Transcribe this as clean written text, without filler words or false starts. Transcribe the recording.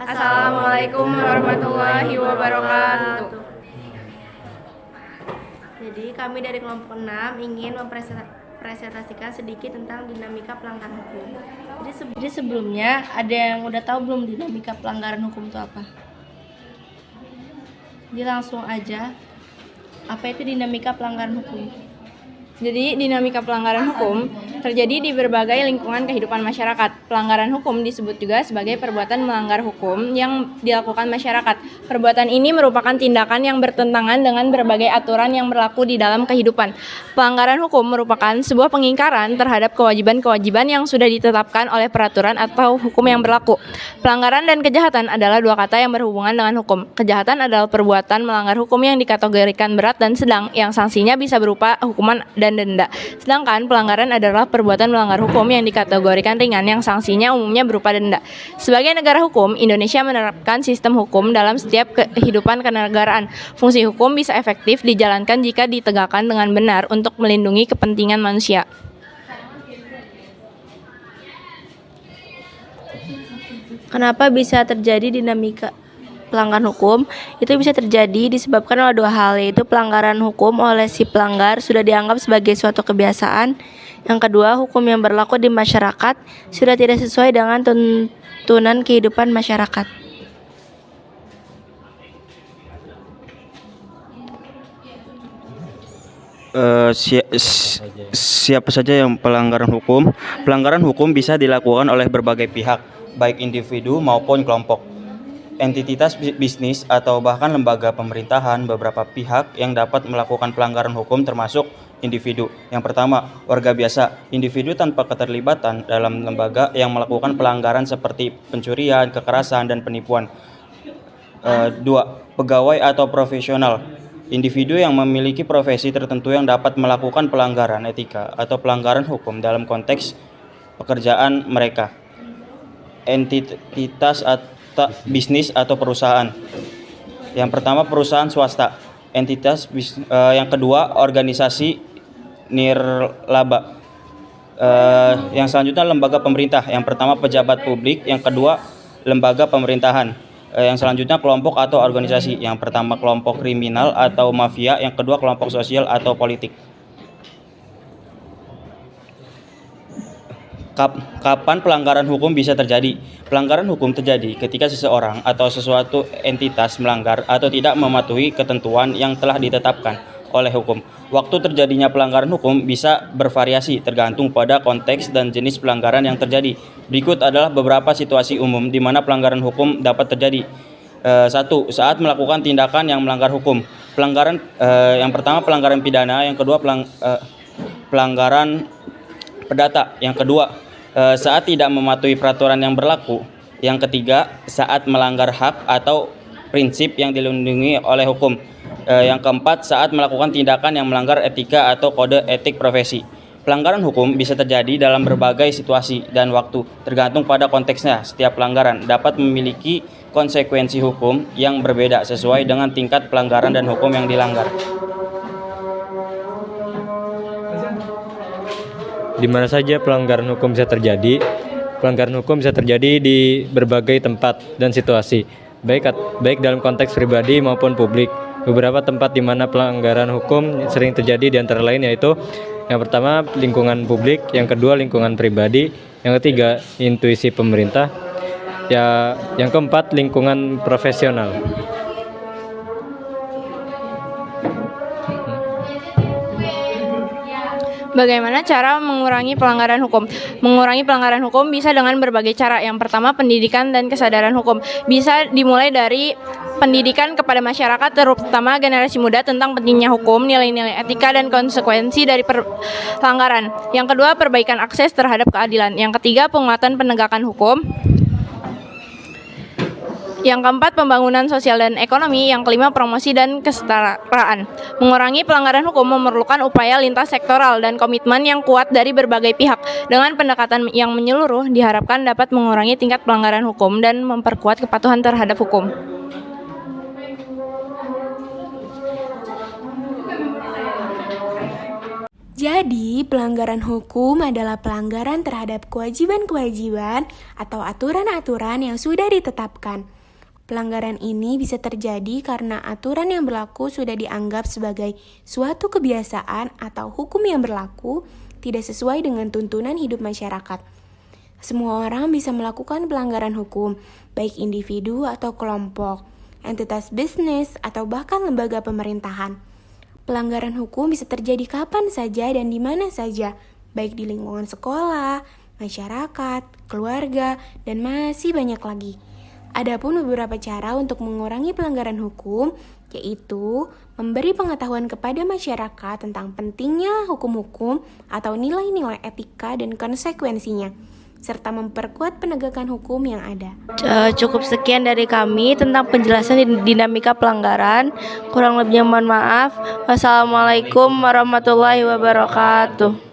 Assalamualaikum warahmatullahi wabarakatuh. Jadi kami dari kelompok 6 ingin mempresentasikan sedikit tentang dinamika pelanggaran hukum. Jadi sebelumnya ada yang udah tahu belum dinamika pelanggaran hukum itu apa? Jadi langsung aja, apa itu dinamika pelanggaran hukum? Jadi, dinamika pelanggaran hukum terjadi di berbagai lingkungan kehidupan masyarakat. Pelanggaran hukum disebut juga sebagai perbuatan melanggar hukum yang dilakukan masyarakat. Perbuatan ini merupakan tindakan yang bertentangan dengan berbagai aturan yang berlaku di dalam kehidupan. Pelanggaran hukum merupakan sebuah pengingkaran terhadap kewajiban-kewajiban yang sudah ditetapkan oleh peraturan atau hukum yang berlaku. Pelanggaran dan kejahatan adalah dua kata yang berhubungan dengan hukum. Kejahatan adalah perbuatan melanggar hukum yang dikategorikan berat dan sedang, yang sanksinya bisa berupa hukuman dan denda. Sedangkan pelanggaran adalah perbuatan melanggar hukum yang dikategorikan ringan yang sanksinya umumnya berupa denda. Sebagai negara hukum, Indonesia menerapkan sistem hukum dalam setiap kehidupan kenegaraan. Fungsi hukum bisa efektif dijalankan jika ditegakkan dengan benar untuk melindungi kepentingan manusia. Kenapa bisa terjadi dinamika pelanggaran hukum? Itu bisa terjadi disebabkan oleh dua hal, yaitu pelanggaran hukum oleh si pelanggar sudah dianggap sebagai suatu kebiasaan. Yang kedua, hukum yang berlaku di masyarakat sudah tidak sesuai dengan tuntunan kehidupan masyarakat. Siapa saja yang pelanggaran hukum? Pelanggaran hukum bisa dilakukan oleh berbagai pihak, baik individu maupun kelompok, entitas bisnis, atau bahkan lembaga pemerintahan. Beberapa pihak yang dapat melakukan pelanggaran hukum termasuk individu. Yang pertama, warga biasa. Individu tanpa keterlibatan dalam lembaga yang melakukan pelanggaran seperti pencurian, kekerasan, dan penipuan. Dua, pegawai atau profesional. Individu yang memiliki profesi tertentu yang dapat melakukan pelanggaran etika atau pelanggaran hukum dalam konteks pekerjaan mereka. Entitas atau bisnis atau perusahaan. Yang pertama, perusahaan swasta. Yang kedua, organisasi nirlaba. Yang selanjutnya, lembaga pemerintah. Yang pertama, pejabat publik. Yang kedua, lembaga pemerintahan. Yang selanjutnya, kelompok atau organisasi. Yang pertama, kelompok kriminal atau mafia. Yang kedua, kelompok sosial atau politik. Kapan pelanggaran hukum bisa terjadi? Pelanggaran hukum terjadi ketika seseorang atau sesuatu entitas melanggar atau tidak mematuhi ketentuan yang telah ditetapkan oleh hukum. Waktu terjadinya pelanggaran hukum bisa bervariasi tergantung pada konteks dan jenis pelanggaran yang terjadi. Berikut adalah beberapa situasi umum di mana pelanggaran hukum dapat terjadi. 1. Saat melakukan tindakan yang melanggar hukum. Yang pertama, pelanggaran pidana. Yang kedua, pelanggaran perdata. Yang kedua, saat tidak mematuhi peraturan yang berlaku. Yang ketiga, saat melanggar hak atau prinsip yang dilindungi oleh hukum. Yang keempat, saat melakukan tindakan yang melanggar etika atau kode etik profesi. Pelanggaran hukum bisa terjadi dalam berbagai situasi dan waktu, tergantung pada konteksnya. Setiap pelanggaran dapat memiliki konsekuensi hukum yang berbeda sesuai dengan tingkat pelanggaran dan hukum yang dilanggar. Di mana saja pelanggaran hukum bisa terjadi? Pelanggaran hukum bisa terjadi di berbagai tempat dan situasi, baik dalam konteks pribadi maupun publik. Beberapa tempat di mana pelanggaran hukum sering terjadi di antara lain yaitu yang pertama, lingkungan publik, yang kedua, lingkungan pribadi, yang ketiga, intuisi pemerintah, yang keempat, lingkungan profesional. Bagaimana cara mengurangi pelanggaran hukum? Mengurangi pelanggaran hukum bisa dengan berbagai cara. Yang pertama, pendidikan dan kesadaran hukum. Bisa dimulai dari pendidikan kepada masyarakat, terutama generasi muda, tentang pentingnya hukum, nilai-nilai etika, dan konsekuensi dari pelanggaran. Yang kedua, perbaikan akses terhadap keadilan. Yang ketiga, penguatan penegakan hukum. Yang keempat, pembangunan sosial dan ekonomi. Yang kelima, promosi dan kesetaraan. Mengurangi pelanggaran hukum memerlukan upaya lintas sektoral dan komitmen yang kuat dari berbagai pihak. Dengan pendekatan yang menyeluruh, diharapkan dapat mengurangi tingkat pelanggaran hukum dan memperkuat kepatuhan terhadap hukum. Jadi, pelanggaran hukum adalah pelanggaran terhadap kewajiban-kewajiban atau aturan-aturan yang sudah ditetapkan. Pelanggaran ini bisa terjadi karena aturan yang berlaku sudah dianggap sebagai suatu kebiasaan atau hukum yang berlaku tidak sesuai dengan tuntunan hidup masyarakat. Semua orang bisa melakukan pelanggaran hukum, baik individu atau kelompok, entitas bisnis, atau bahkan lembaga pemerintahan. Pelanggaran hukum bisa terjadi kapan saja dan di mana saja, baik di lingkungan sekolah, masyarakat, keluarga, dan masih banyak lagi. Adapun beberapa cara untuk mengurangi pelanggaran hukum, yaitu memberi pengetahuan kepada masyarakat tentang pentingnya hukum-hukum atau nilai-nilai etika dan konsekuensinya, serta memperkuat penegakan hukum yang ada. Cukup sekian dari kami tentang penjelasan dinamika pelanggaran. Kurang lebihnya mohon maaf. Wassalamualaikum warahmatullahi wabarakatuh.